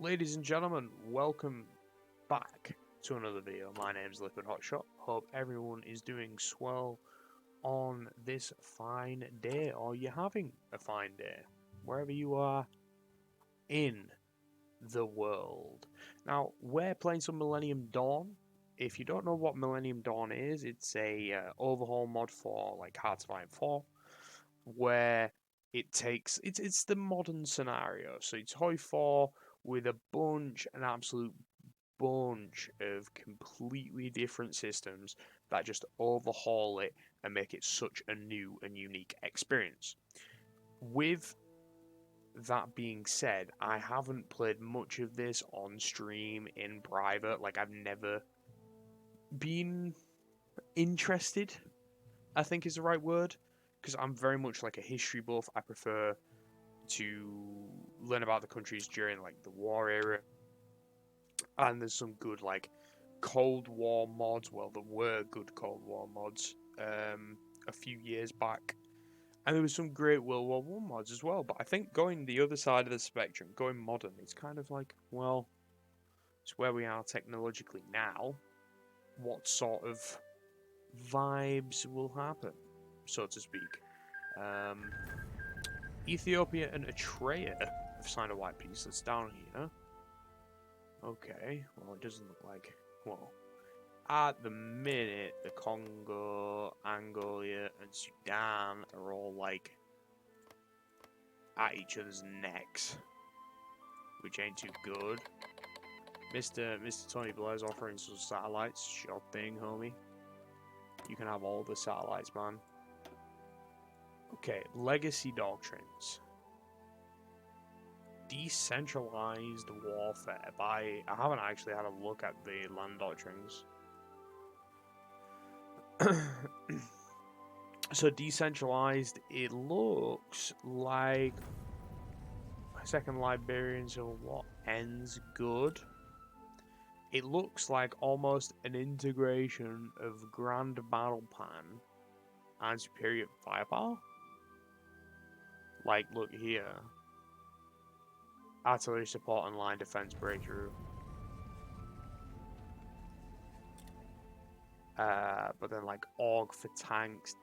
Ladies and gentlemen, welcome back to another video. My name's Liquid Hotshot. Hope everyone is doing swell on this fine day, or you're having a fine day, wherever you are in the world. Now, we're playing some Millennium Dawn. If you don't know what Millennium Dawn is, it's a overhaul mod for like Hearts of Iron 4, where it's the modern scenario. So it's Hoi 4 with an absolute bunch of completely different systems that just overhaul it and make it such a new and unique experience. With that being said, I haven't played much of this on stream in private. Like, I've never been interested, I think is the right word, because I'm very much like a history buff. I prefer to learn about the countries during like the war era, and there's some good like Cold War mods. Well, there were good Cold War mods a few years back, and there was some great World War One mods as well. But I think going the other side of the spectrum, going modern, it's kind of like, well, it's where we are technologically now. What sort of vibes will happen, so to speak? Um, Ethiopia and Eritrea have signed a white peace. That's down here. Okay, well, it doesn't look like. Well, at the minute, the Congo, Angola, and Sudan are all like at each other's necks, which ain't too good. Mr. Tony Blair's offering some satellites. Sure thing, homie. You can have all the satellites, man. Okay, legacy doctrines. Decentralized warfare. I haven't actually had a look at the land doctrines. So decentralized, it looks like Second Liberian Civil War ends good. It looks like almost an integration of Grand Battle Plan and Superior Firepower. Like, look here. Artillery support and line defense breakthrough. But then like AUG for tanks,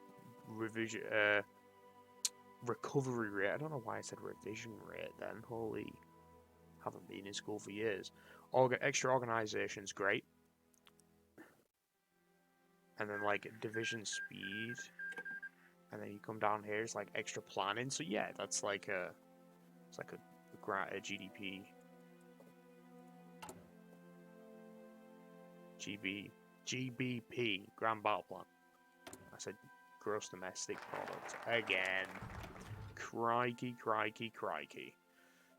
revision, recovery rate. I don't know why I said revision rate then. Holy, haven't been in school for years. Extra organization's great. And then like division speed. And then you come down here, it's like extra planning. So yeah, that's like it's like a GDP. GBP, Grand Battle Plan. I said gross domestic product again. Crikey, crikey, crikey.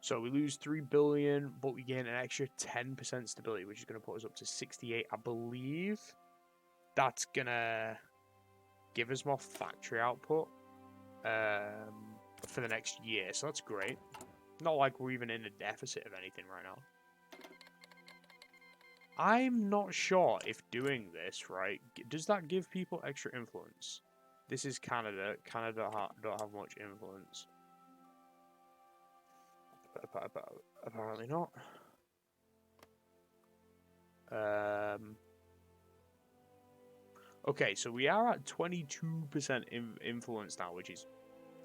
So we lose 3 billion, but we gain an extra 10% stability, which is going to put us up to 68, I believe. That's going to give us more factory output for the next year, so that's great. Not like we're even in a deficit of anything right now. I'm not sure if doing this, right, does that give people extra influence? This is Canada. Canada don't have much influence. Apparently not. Okay, so we are at 22% influence now, which is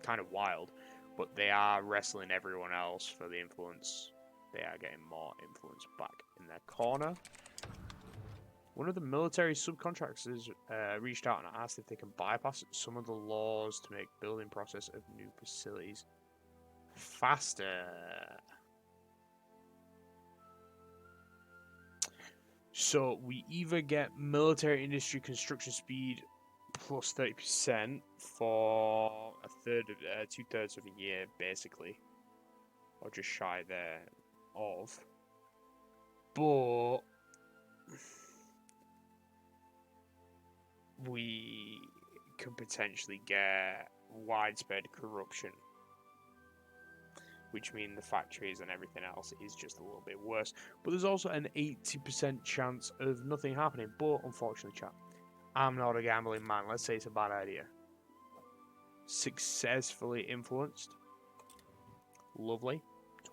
kind of wild. But they are wrestling everyone else for the influence. They are getting more influence back in their corner. One of the military subcontractors reached out and asked if they can bypass some of the laws to make building process of new facilities faster. So we either get military industry construction speed plus 30% for a third of 2/3 of a year, basically, or just shy thereof. But we could potentially get widespread corruption, which means the factories and everything else is just a little bit worse. But there's also an 80% chance of nothing happening. But unfortunately, chat, I'm not a gambling man. Let's say it's a bad idea. Successfully influenced. Lovely.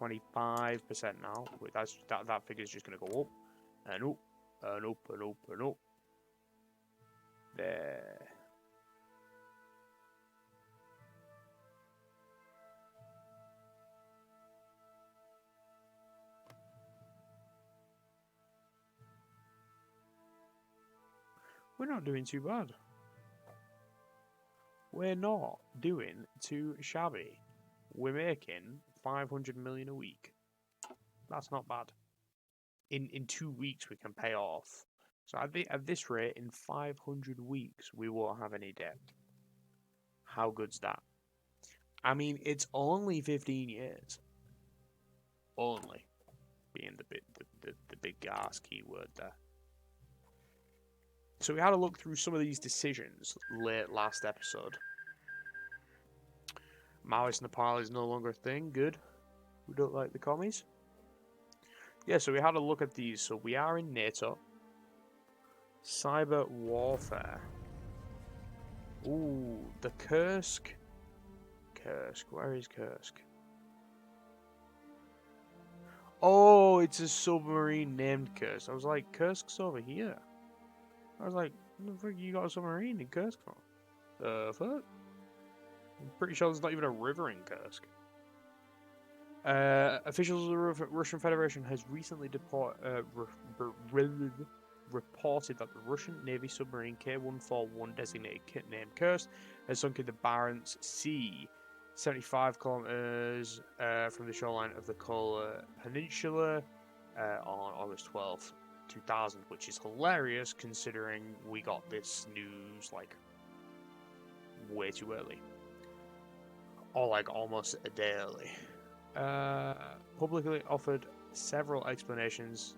25% now. That figure's just going to go up and up and up and up and up. There. We're not doing too bad. We're not doing too shabby. We're making 500 million a week. That's not bad. In 2 weeks we can pay off. So at this rate, in 500 weeks we won't have any debt. How good's that? I mean, it's only 15 years. Only being the big gas keyword there. So we had a look through some of these decisions late last episode. Maoist Nepal is no longer a thing. Good. We don't like the commies. Yeah, so we had a look at these. So we are in NATO. Cyber warfare. Ooh, the Kursk. Kursk, where is Kursk? Oh, it's a submarine named Kursk. I was like, Kursk's over here. I was like, what the fuck you got a submarine in Kursk for? The fuck? I'm pretty sure there's not even a river in Kursk. Officials of the Russian Federation has recently reported that the Russian Navy submarine K-141, designated named Kursk, has sunk in the Barents Sea, 75 kilometers from the shoreline of the Kola Peninsula, on August 12th, 2000, which is hilarious considering we got this news like way too early, or like almost a day early. Publicly offered several explanations,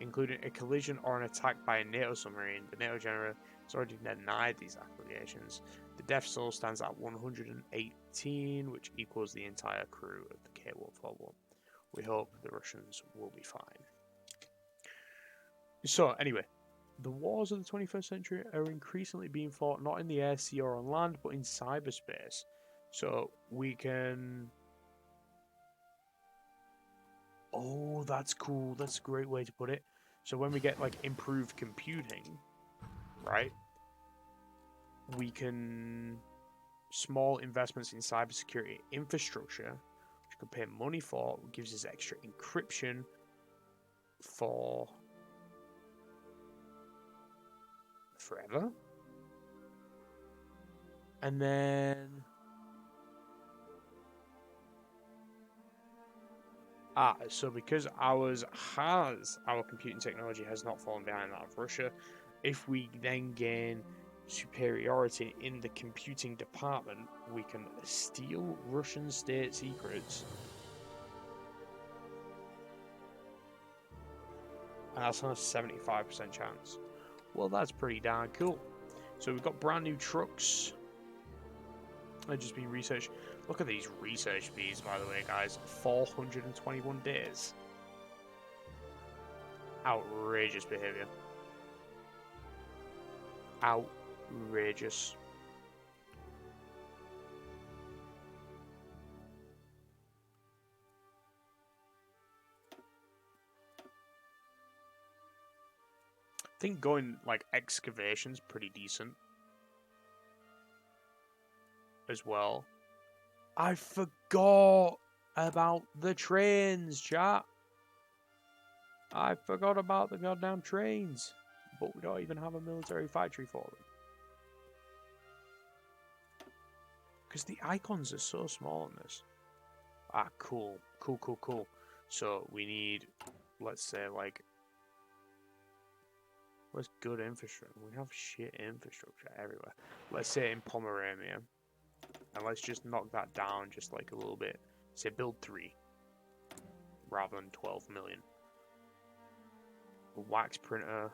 including a collision or an attack by a NATO submarine. The NATO general has already denied these accusations. The death toll stands at 118, which equals the entire crew of the K-141. We hope the Russians will be fine. So, anyway, the wars of the 21st century are increasingly being fought not in the air, sea, or on land, but in cyberspace. So, we can... Oh, that's cool. That's a great way to put it. So when we get like improved computing, right, we can small investments in cybersecurity infrastructure, which we can pay money for, gives us extra encryption for forever. And then so because our computing technology has not fallen behind that of Russia, if we then gain superiority in the computing department, we can steal Russian state secrets. And that's on a 75% chance. Well, that's pretty darn cool. So we've got brand new trucks. They've just been researched. Look at these research speeds, by the way, guys. 421 days. Outrageous behavior. Outrageous. I think going like excavation's pretty decent as well. I forgot about the trains, chat. I forgot about the goddamn trains. But we don't even have a military factory for them. Because the icons are so small in this. Cool. Cool. So we need, let's say, like, what's good infrastructure? We have shit infrastructure everywhere. Let's say in Pomerania. And let's just knock that down just like a little bit. Say build 3. Rather than 12 million. A wax printer.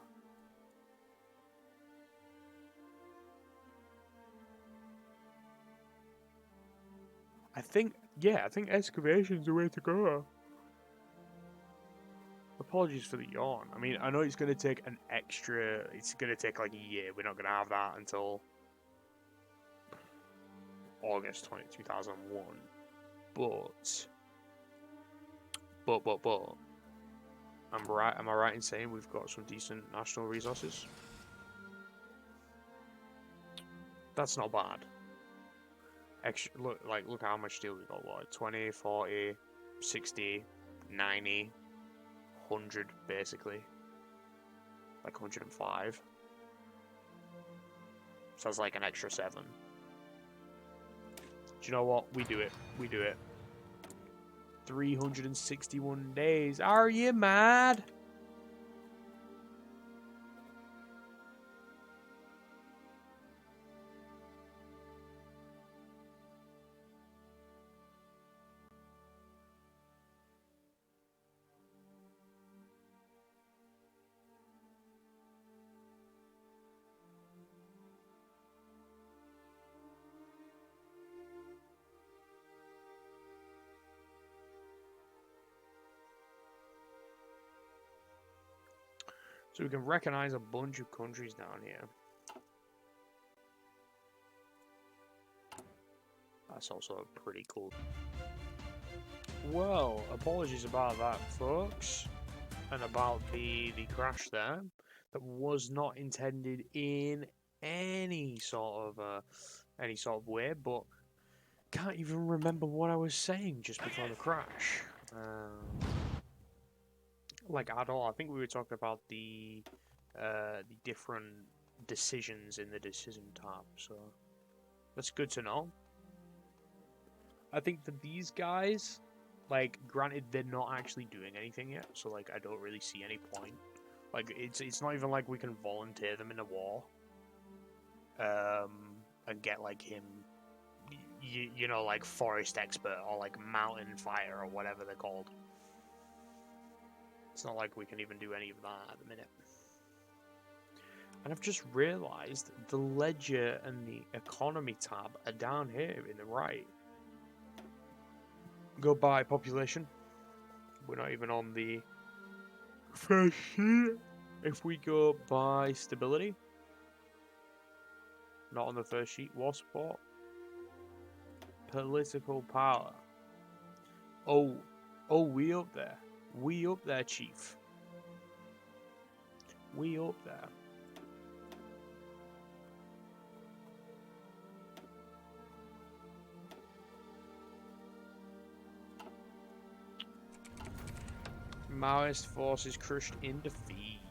I think excavation's the way to go. Apologies for the yawn. I mean, I know it's going to take it's going to take like a year. We're not going to have that until August 2001. But But am I right in saying we've got some decent national resources? That's not bad. Extra, look how much steel we got. What, 20, 40, 60, 90, 100 basically. Like 105. So that's like an extra 7. Do you know what? We do it. We do it. 361 days. Are you mad? So we can recognize a bunch of countries down here. That's also pretty cool. Well, apologies about that, folks, and about the crash there. That was not intended in any sort of way, but can't even remember what I was saying just before the crash. Like at all. I think we were talking about the different decisions in the decision tab, so that's good to know. I think that these guys, like, granted they're not actually doing anything yet, so like I don't really see any point. Like it's not even like we can volunteer them in a war, and get like him, you know, like forest expert or like mountain fighter or whatever they're called. It's not like we can even do any of that at the minute. And I've just realised the ledger and the economy tab are down here in the right. Go by population. We're not even on the first sheet. If we go by stability, not on the first sheet. War support. Political power. Oh, we up there. We up there, chief. We up there. Maoist forces crushed in defeat.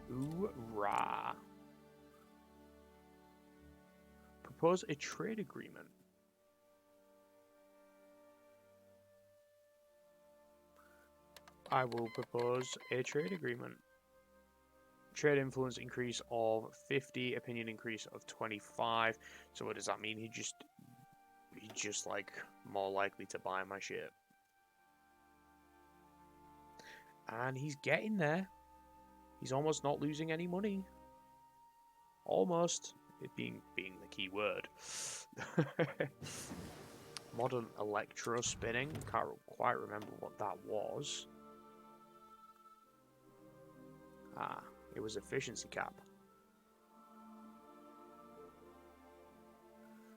Hoorah. Propose a trade agreement. I will propose a trade agreement. Trade influence increase of 50, opinion increase of 25. So what does that mean? He's just like more likely to buy my shit. And he's getting there. He's almost not losing any money. Almost. It being the key word. Modern electro spinning. Can't quite remember what that was. Ah, it was efficiency cap.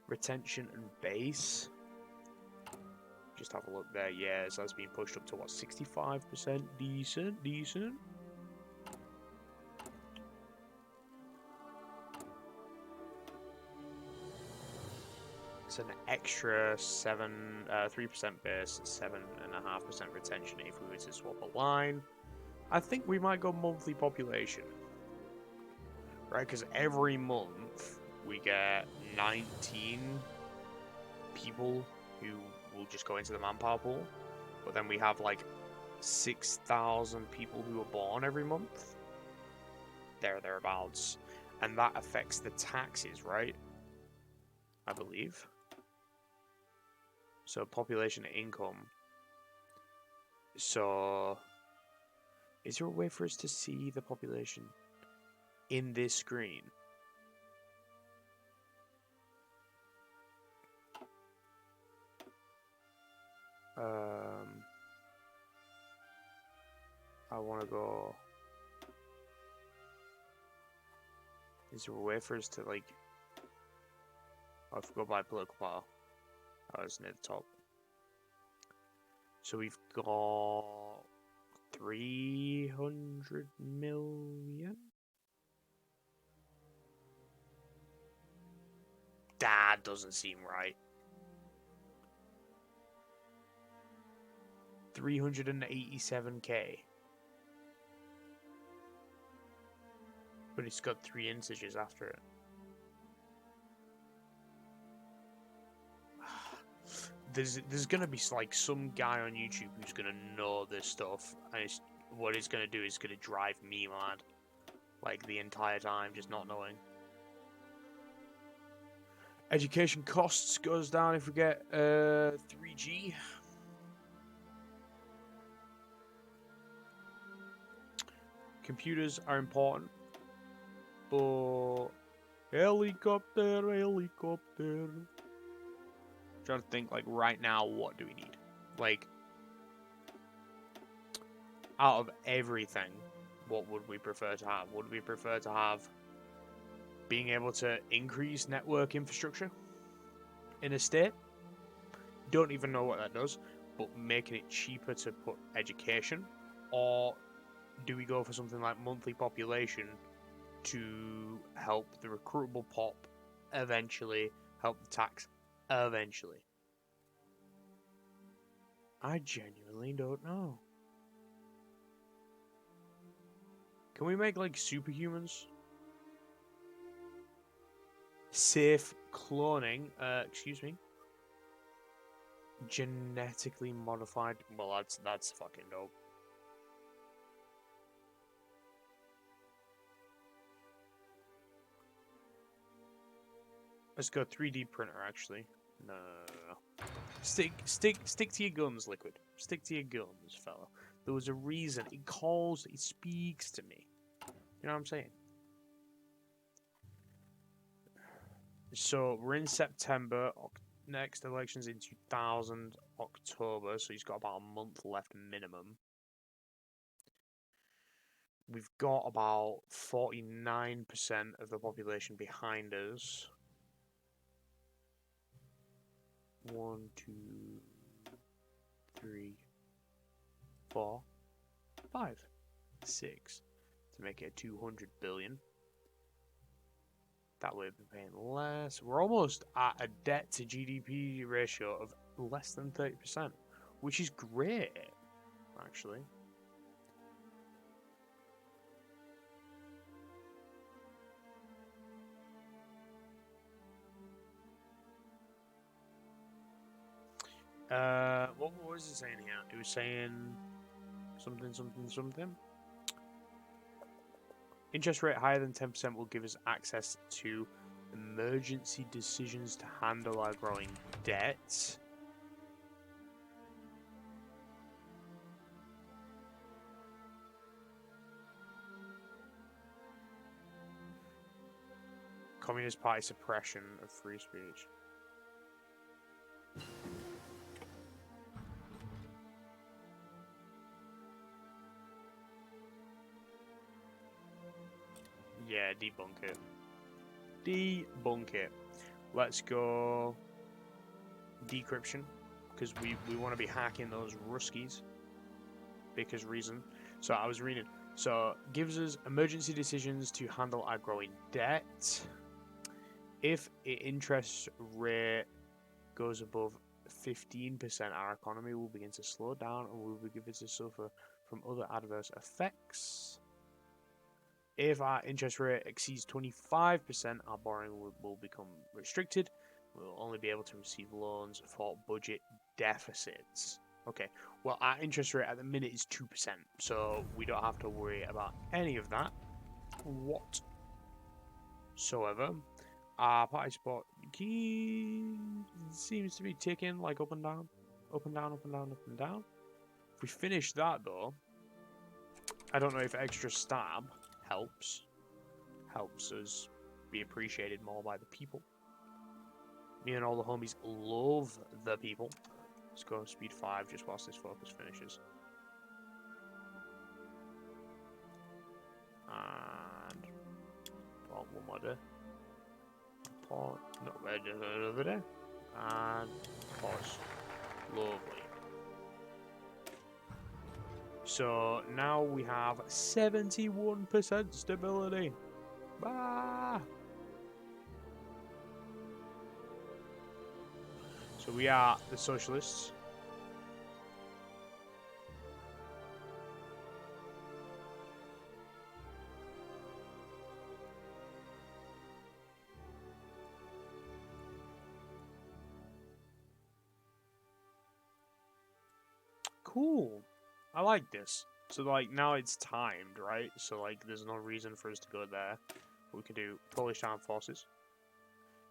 Retention and base. Just have a look there. Yeah, so that's been pushed up to what, 65%? Decent. It's an extra 3% base, 7.5% retention if we were to swap a line. I think we might go monthly population. Right, because every month we get 19 people who will just go into the manpower pool. But then we have like 6,000 people who are born every month. Thereabouts. And that affects the taxes, right? I believe. So population income. So is there a way for us to see the population in this screen? I want to go. Is there a way for us to like? I have to go by political power. Oh, it's near the top. So we've got 300 million. That doesn't seem right. 387k. But it's got 3 integers after it. There's gonna be like some guy on YouTube who's gonna know this stuff, and what it's gonna do is gonna drive me mad, like the entire time, just not knowing. Education costs goes down if we get 3G. Computers are important, but helicopter. Trying to think, like, right now, what do we need? Like, out of everything, what would we prefer to have? Would we prefer to have being able to increase network infrastructure in a state? Don't even know what that does, but making it cheaper to put education? Or do we go for something like monthly population to help the recruitable pop eventually, help the tax eventually? I genuinely don't know. Can we make like superhumans? Safe cloning, excuse me. Genetically modified. Well, that's fucking dope. Let's go 3D printer, actually. No. Stick to your guns, Liquid. Stick to your guns, fella. There was a reason. It speaks to me. You know what I'm saying? So, we're in September. Next election's in 2000 October, so he's got about a month left minimum. We've got about 49% of the population behind us. 1, 2, 3, 4, 5, 6 to make it 200 billion. That way we're paying less. We're almost at a debt to GDP ratio of less than 30%, which is great, actually. What was it saying here? It was saying something. Interest rate higher than 10% will give us access to emergency decisions to handle our growing debt. Communist Party suppression of free speech. Yeah, debunk it. Debunk it. Let's go decryption, because we want to be hacking those Ruskies. Because reason. So I was reading. So gives us emergency decisions to handle our growing debt. If interest rate goes above 15%, our economy will begin to slow down and will begin to suffer from other adverse effects. If our interest rate exceeds 25%, our borrowing will become restricted. We'll only be able to receive loans for budget deficits. Okay, well, our interest rate at the minute is 2%, so we don't have to worry about any of that whatsoever. Our party support key seems to be ticking like up and down, up and down, up and down, up and down. If we finish that, though, I don't know if extra stab helps us be appreciated more by the people. Me and all the homies love the people. Let's go speed 5 just whilst this focus finishes. And one more day. Pause. No, just another day. And pause. Lovely. So now we have 71% stability. Bah! So we are the socialists. Cool. I like this. So like now it's timed, right? So like there's no reason for us to go there. We can do Polish Armed Forces.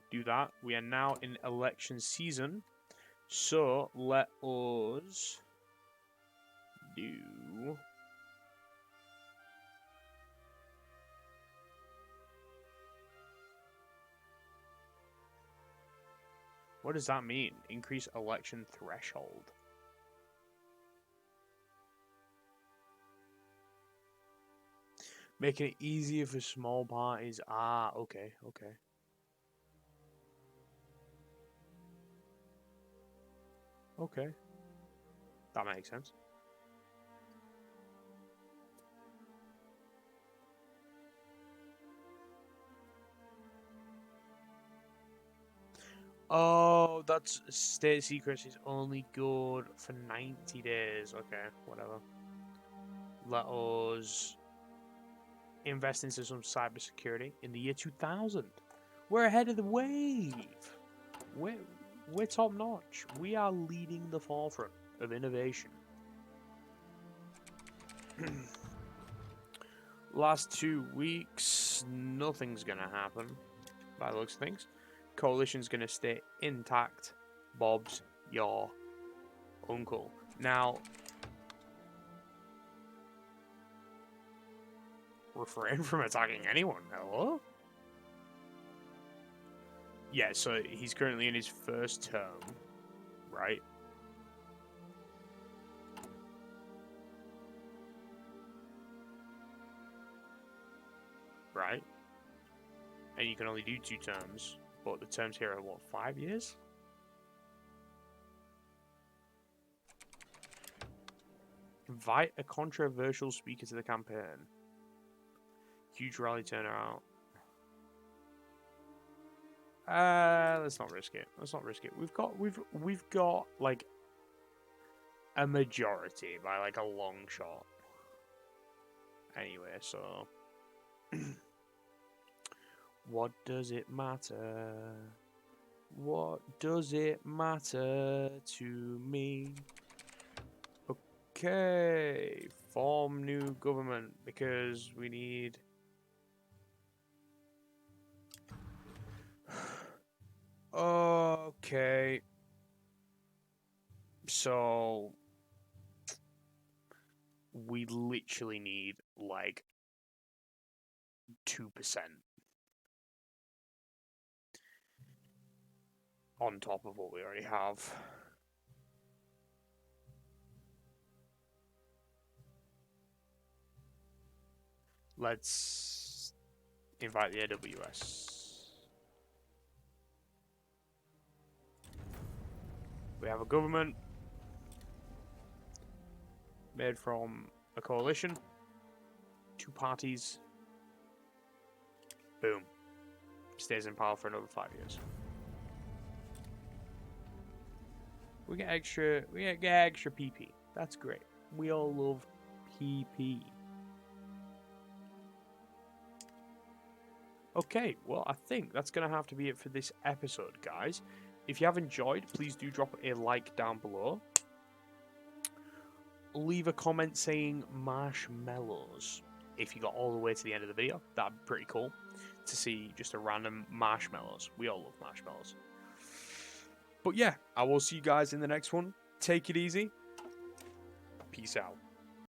Do that. We are now in election season. So let us do what does that mean? Increase election threshold. Making it easier for small parties. Ah, okay, okay. Okay. That makes sense. Oh, that's state secrets is only good for 90 days. Okay, whatever. Let us invest into some cybersecurity in the year 2000. We're ahead of the wave. We're top notch. We are leading the forefront of innovation. Last 2 weeks, nothing's gonna happen by the looks of things. Coalition's gonna stay intact. Bob's your uncle. Now, refrain from attacking anyone. Hello? Yeah, so he's currently in his first term, right? Right? And you can only do 2 terms, but the terms here are what, 5 years? Invite a controversial speaker to the campaign. Huge rally turnout. Let's not risk it. Let's not risk it. We've got like a majority by like a long shot. Anyway, so what does it matter? What does it matter to me? Okay, form new government because we need. Okay. So we literally need like 2% on top of what we already have. Let's invite the AWS. We have a government made from a coalition, 2 parties. Boom. Stays in power for another 5 years. We get extra PP. That's great. We all love PP. Okay, well, I think that's going to have to be it for this episode, guys. If you have enjoyed, please do drop a like down below. Leave a comment saying marshmallows if you got all the way to the end of the video. That'd be pretty cool to see just a random marshmallows. We all love marshmallows. But yeah, I will see you guys in the next one. Take it easy. Peace out.